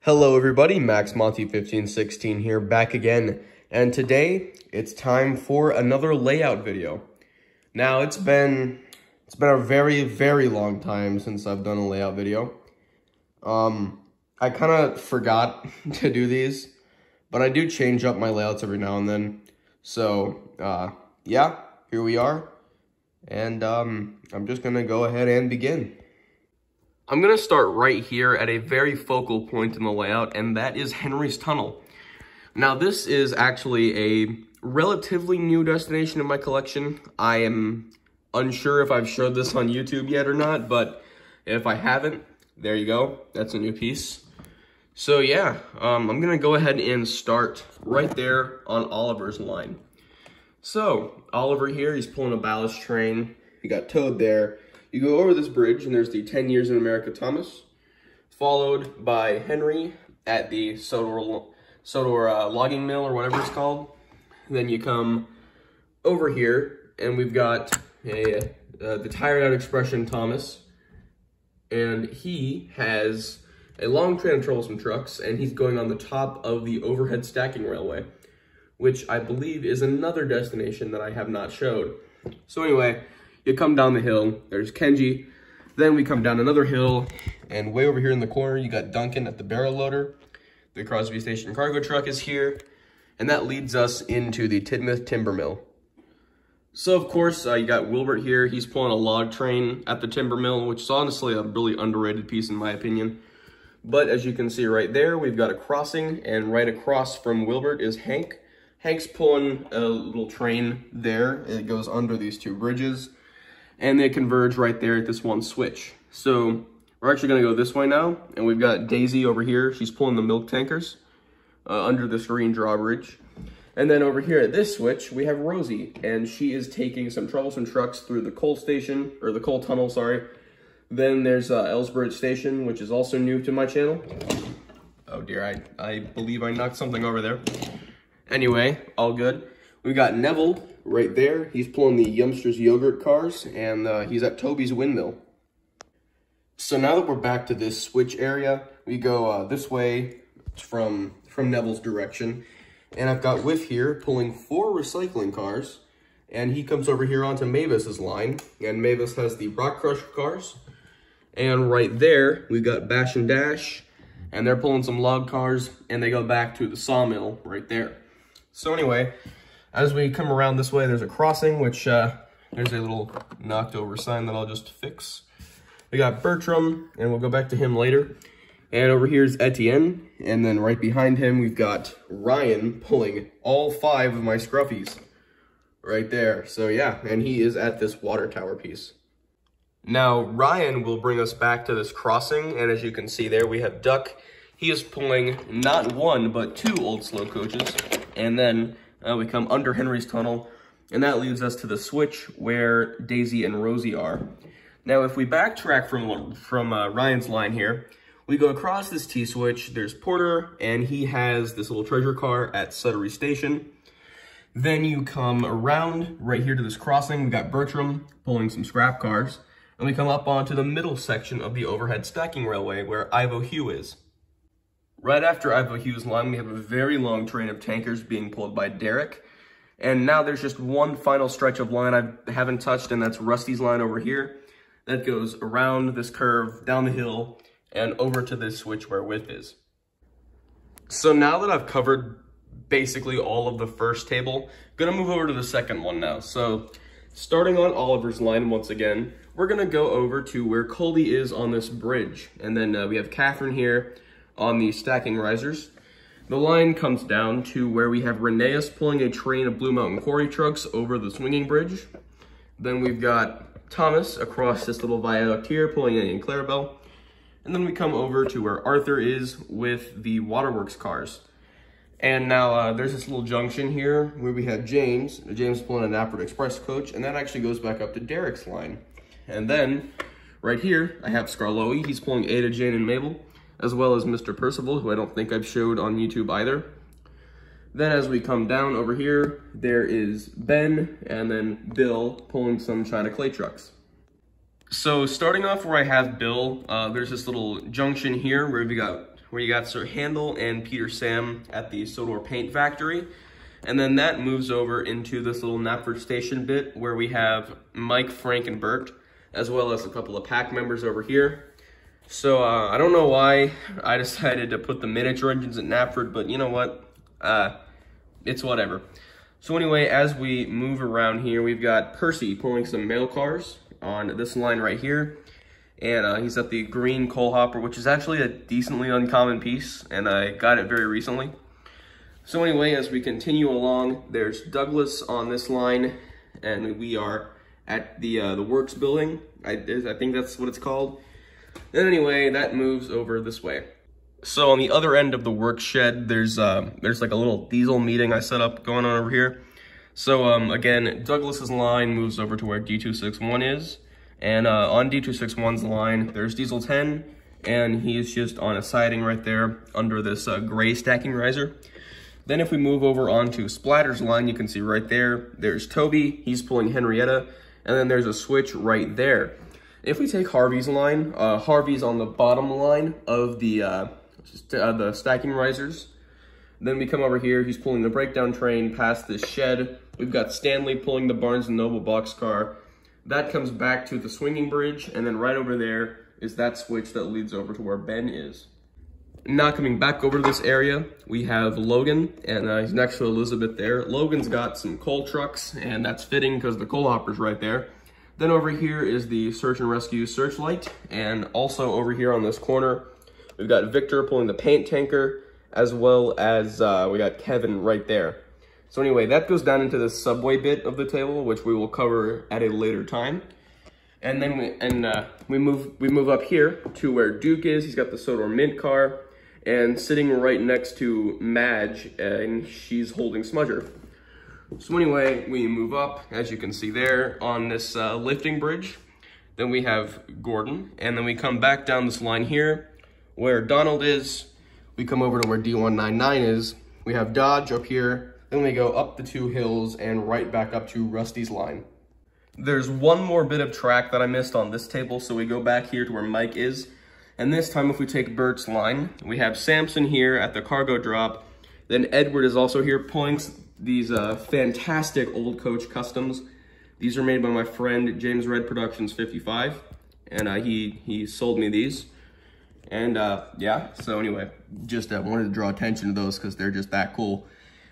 Hello everybody, Max Monty 1516 here, back again, and today it's time for another layout video. Now it's been a very long time since I've done a layout video. I kind of forgot to do these, but I do change up my layouts every now and then. So yeah, here we are, and I'm just gonna go ahead and begin. I'm going to start right here at a very focal point in the layout, and that is Henry's Tunnel. Now, this is actually a relatively new destination in my collection. I am unsure if I've showed this on YouTube yet or not, but if I haven't, there you go. That's a new piece. So yeah, I'm going to go ahead and start right there on Oliver's line. So, Oliver here, he's pulling a ballast train. He got towed there. You go over this bridge, and there's the 10 Years in America Thomas, followed by Henry at the Sodor logging mill, or whatever it's called. Then you come over here, and we've got the Tired Out Expression Thomas, and he has a long train of troublesome trucks, and he's going on the top of the overhead stacking railway, which I believe is another destination that I have not showed. So anyway, you come down the hill, there's Kenji, then we come down another hill, and way over here in the corner, you got Duncan at the barrel loader. The Crosby Station cargo truck is here, and that leads us into the Tidmouth timber mill. So of course, you got Wilbert here. He's pulling a log train at the timber mill, which is honestly a really underrated piece in my opinion. But as you can see right there, we've got a crossing, and right across from Wilbert is Hank. Hank's pulling a little train there. It goes under these two bridges, and they converge right there at this one switch. So we're actually gonna go this way now, and we've got Daisy over here. She's pulling the milk tankers under this green drawbridge. And then over here at this switch, we have Rosie, and she is taking some troublesome trucks through the coal station, or the coal tunnel, sorry. Then there's Ellsbridge Station, which is also new to my channel. Oh dear, I believe I knocked something over there. Anyway, all good. We've got Neville right there. He's pulling the Youngsters yogurt cars, and he's at Toby's windmill. So now that we're back to this switch area, we go this way from Neville's direction. And I've got Whiff here pulling 4 recycling cars, and he comes over here onto Mavis's line, and Mavis has the rock crusher cars. And right there, we've got Bash and Dash, and they're pulling some log cars, and they go back to the sawmill right there. So anyway, as we come around this way, there's a crossing, which there's a little knocked over sign that I'll just fix. We got Bertram, and we'll go back to him later. And over here's Etienne, and then right behind him, we've got Ryan pulling all 5 of my scruffies right there. So yeah, and he is at this water tower piece. Now, Ryan will bring us back to this crossing, and as you can see there, we have Duck. He is pulling not 1, but 2 old slow coaches, and then we come under Henry's Tunnel, and that leads us to the switch where Daisy and Rosie are. Now, if we backtrack from Ryan's line here, we go across this T-switch, there's Porter, and he has this little treasure car at Sudbury Station. Then you come around right here to this crossing, we got Bertram pulling some scrap cars, and we come up onto the middle section of the overhead stacking railway where Ivo Hugh is. Right after Ivo Hugh's line, we have a very long train of tankers being pulled by Derek. And now there's just one final stretch of line I haven't touched, and that's Rusty's line over here. That goes around this curve, down the hill, and over to this switch where Whiff is. So now that I've covered basically all of the first table, I'm gonna move over to the second one now. So starting on Oliver's line once again, we're gonna go over to where Colby is on this bridge. And then we have Catherine here on the stacking risers. The line comes down to where we have Rheneas pulling a train of Blue Mountain Quarry trucks over the swinging bridge. Then we've got Thomas across this little viaduct here pulling in Clarabelle. And then we come over to where Arthur is with the Waterworks cars. And now there's this little junction here where we have James pulling an Appert Express coach, and that actually goes back up to Derek's line. And then right here, I have Scarloey. He's pulling Ada, Jane, and Mabel, as well as Mr. Percival, who I don't think I've showed on YouTube either. Then as we come down over here, there is Ben and then Bill pulling some China clay trucks. So starting off where I have Bill, there's this little junction here where we got where you got Sir Handel and Peter Sam at the Sodor Paint Factory. And then that moves over into this little Knapford Station bit where we have Mike, Frank, and Bert, as well as a couple of pack members over here. So I don't know why I decided to put the miniature engines at Knapford, but you know what? It's whatever. So anyway, as we move around here, we've got Percy pulling some mail cars on this line right here. And he's at the green coal hopper, which is actually a decently uncommon piece, and I got it very recently. So anyway, as we continue along, there's Douglas on this line, and we are at the works building. I think that's what it's called. And anyway, that moves over this way. So on the other end of the work shed, there's like a little diesel meeting I set up going on over here. So again, Douglas's line moves over to where D261 is. And on D261's line, there's Diesel 10, and he's just on a siding right there under this gray stacking riser. Then if we move over onto Splatter's line, you can see right there, there's Toby, he's pulling Henrietta, and then there's a switch right there. If we take Harvey's line, Harvey's on the bottom line of the stacking risers. Then we come over here, he's pulling the breakdown train past this shed. We've got Stanley pulling the Barnes & Noble boxcar. That comes back to the swinging bridge, and then right over there is that switch that leads over to where Ben is. Now coming back over to this area, we have Logan, and he's next to Elizabeth there. Logan's got some coal trucks, and that's fitting because the coal hopper's right there. Then over here is the search and rescue searchlight, and also over here on this corner, we've got Victor pulling the paint tanker, as well as we got Kevin right there. So anyway, that goes down into the subway bit of the table, which we will cover at a later time. And then we move up here to where Duke is. He's got the Sodor Mint car, and sitting right next to Madge, and she's holding Smudger. So anyway, we move up, as you can see there, on this lifting bridge. Then we have Gordon, and then we come back down this line here, where Donald is. We come over to where D199 is. We have Dodge up here. Then we go up the two hills and right back up to Rusty's line. There's one more bit of track that I missed on this table, so we go back here to where Mike is. And this time, if we take Bert's line, we have Samson here at the cargo drop. Then Edward is also here pulling these fantastic old coach customs. These are made by my friend James Red Productions 55, and he sold me these. And yeah, so anyway, just wanted to draw attention to those because they're just that cool.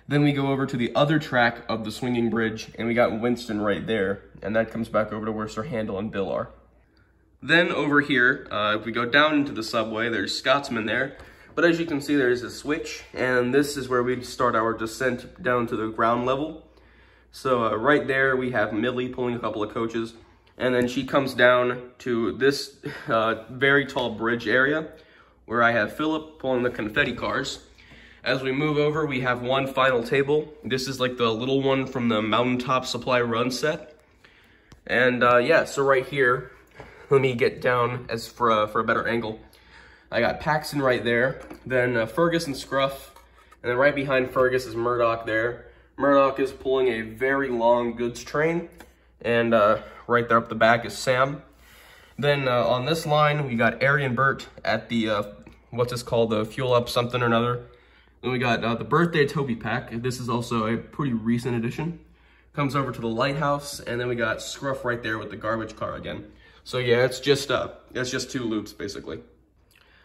Then we go over to the other track of the swinging bridge, and we got Winston right there, and that comes back over to where Sir Handel and Bill are. Then over here, if we go down into the subway, there's Scotsman there, but as you can see, there's a switch, and this is where we start our descent down to the ground level. So right there, we have Millie pulling a couple of coaches, and then she comes down to this very tall bridge area, where I have Philip pulling the confetti cars. As we move over, we have one final table. This is like the little one from the Mountaintop Supply Run set. And yeah, so right here, let me get down as for a better angle. I got Paxton right there, then Fergus and Scruff, and then right behind Fergus is Murdoch there. Murdoch is pulling a very long goods train, and right there up the back is Sam. Then on this line, we got Ari and Bert at the, what's this called, the Fuel Up something or another. Then we got the Birthday Toby pack. This is also a pretty recent addition. Comes over to the lighthouse, and then we got Scruff right there with the garbage car again. So yeah, it's just two loops basically.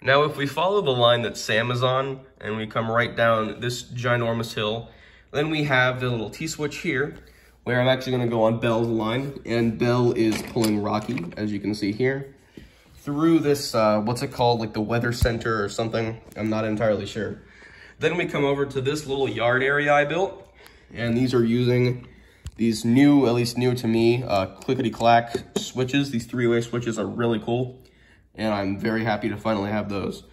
Now if we follow the line that Sam is on, and we come right down this ginormous hill, then we have the little T-switch here, where I'm actually gonna go on Belle's line, and Belle is pulling Rocky, as you can see here, through this, what's it called, like the weather center or something, I'm not entirely sure. Then we come over to this little yard area I built, and these are using these new, at least new to me, clickety-clack switches. These three-way switches are really cool, and I'm very happy to finally have those.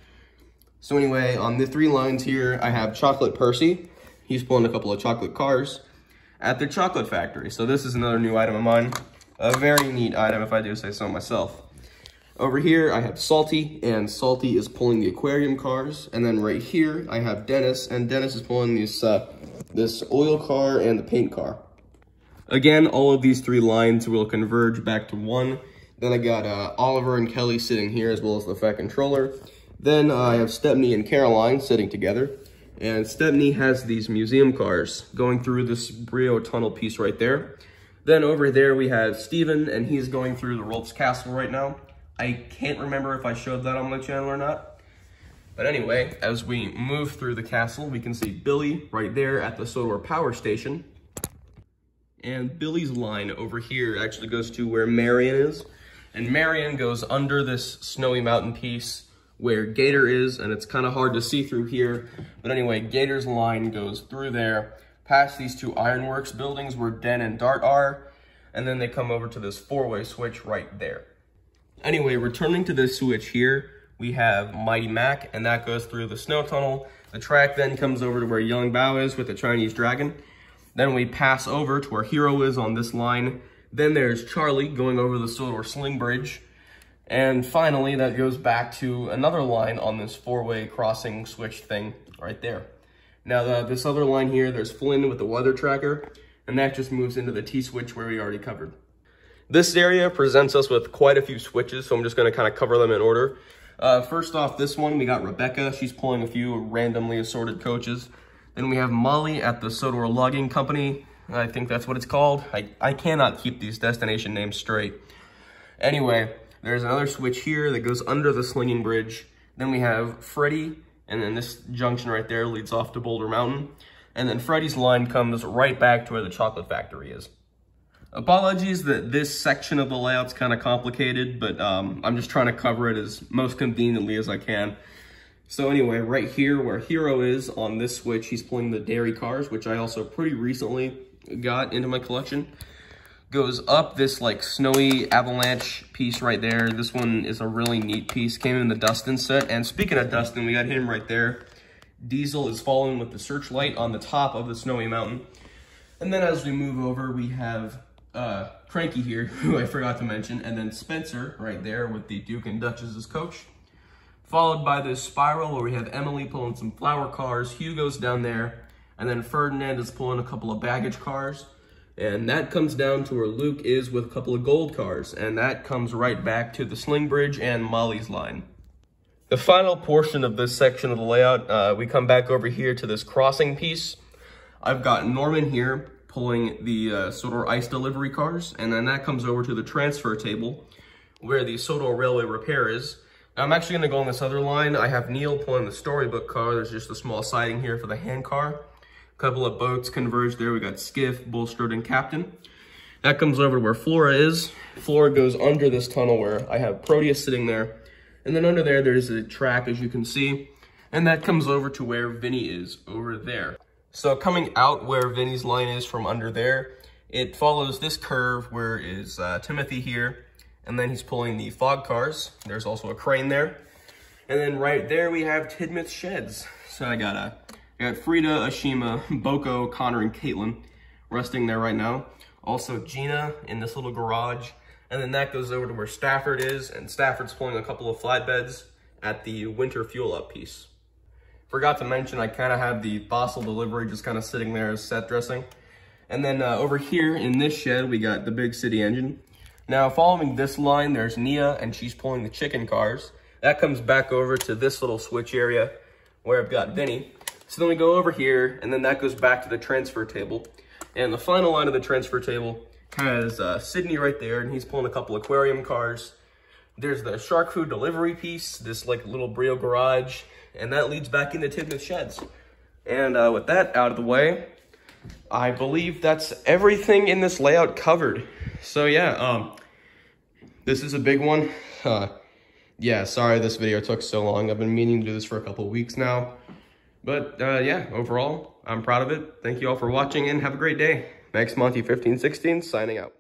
So anyway, on the three lines here, I have Chocolate Percy. He's pulling a couple of chocolate cars at the chocolate factory. So this is another new item of mine. A very neat item, if I do say so myself. Over here, I have Salty, and Salty is pulling the aquarium cars. And then right here, I have Dennis, and Dennis is pulling these, this oil car and the paint car. Again, all of these three lines will converge back to one. Then I got Oliver and Kelly sitting here, as well as the Fat Controller. Then I have Stepney and Caroline sitting together. And Stepney has these museum cars going through this Brio tunnel piece right there. Then over there we have Steven, and he's going through the Rolf's Castle right now. I can't remember if I showed that on my channel or not. But anyway, as we move through the castle, we can see Billy right there at the Sodor Power Station. And Billy's line over here actually goes to where Marion is. And Marion goes under this snowy mountain piece where Gator is, and it's kind of hard to see through here. But anyway, Gator's line goes through there, past these two ironworks buildings where Den and Dart are, and then they come over to this four-way switch right there. Anyway, returning to this switch here, we have Mighty Mac, and that goes through the snow tunnel. The track then comes over to where Young Bao is with the Chinese dragon. Then we pass over to where Hero is on this line. Then there's Charlie going over the Sodor Sling Bridge. And finally, that goes back to another line on this four-way crossing switch thing right there. Now, this other line here, there's Flynn with the weather tracker, and that just moves into the T-switch where we already covered. This area presents us with quite a few switches, so I'm just going to kind of cover them in order. First off, this one, we got Rebecca. She's pulling a few randomly assorted coaches. Then we have Molly at the Sodor Logging Company. I think that's what it's called. I cannot keep these destination names straight. Anyway, there's another switch here that goes under the slinging bridge. Then we have Freddy, and then this junction right there leads off to Boulder Mountain. And then Freddy's line comes right back to where the chocolate factory is. Apologies that this section of the layout's kind of complicated, but I'm just trying to cover it as most conveniently as I can. So anyway, right here where Hero is on this switch, he's pulling the dairy cars, which I also pretty recently got into my collection. Goes up this like snowy avalanche piece right there. This one is a really neat piece, came in the Dustin set. And speaking of Dustin, we got him right there. Diesel is following with the searchlight on the top of the snowy mountain. And then as we move over, we have Cranky here, who I forgot to mention, and then Spencer right there with the Duke and Duchess's coach. Followed by this spiral where we have Emily pulling some flower cars, Hugo's down there, and then Ferdinand is pulling a couple of baggage cars. And that comes down to where Luke is with a couple of gold cars, and that comes right back to the Sling Bridge and Molly's line. The final portion of this section of the layout, we come back over here to this crossing piece. I've got Norman here pulling the Sodor ice delivery cars, and then that comes over to the transfer table where the Sodor Railway Repair is. Now, I'm actually going to go on this other line. I have Neil pulling the storybook car. There's just a small siding here for the hand car. A couple of boats converge there. We got Skiff, Bulstrode, and Captain. That comes over to where Flora is. Flora goes under this tunnel where I have Proteus sitting there. And then under there, there's a track, as you can see. And that comes over to where Vinny is over there. So coming out where Vinny's line is from under there, it follows this curve where is Timothy here. And then he's pulling the fog cars. There's also a crane there. And then right there we have Tidmouth sheds. So I got Frida, Ashima, Boko, Connor, and Caitlin resting there right now. Also Gina in this little garage. And then that goes over to where Stafford is. And Stafford's pulling a couple of flatbeds at the winter fuel up piece. Forgot to mention, I kind of have the fossil delivery just kind of sitting there as set dressing. And then over here in this shed, we got the big city engine. Now, following this line, there's Nia, and she's pulling the chicken cars. That comes back over to this little switch area where I've got Vinny. So then we go over here, and then that goes back to the transfer table. And the final line of the transfer table has Sydney right there, and he's pulling a couple aquarium cars. There's the shark food delivery piece, this like little Brio garage, and that leads back into Tidmouth sheds. And with that out of the way, I believe that's everything in this layout covered. So yeah, this is a big one. Yeah, sorry this video took so long. I've been meaning to do this for a couple weeks now. But yeah, overall, I'm proud of it. Thank you all for watching and have a great day. Max Monty 1516 signing out.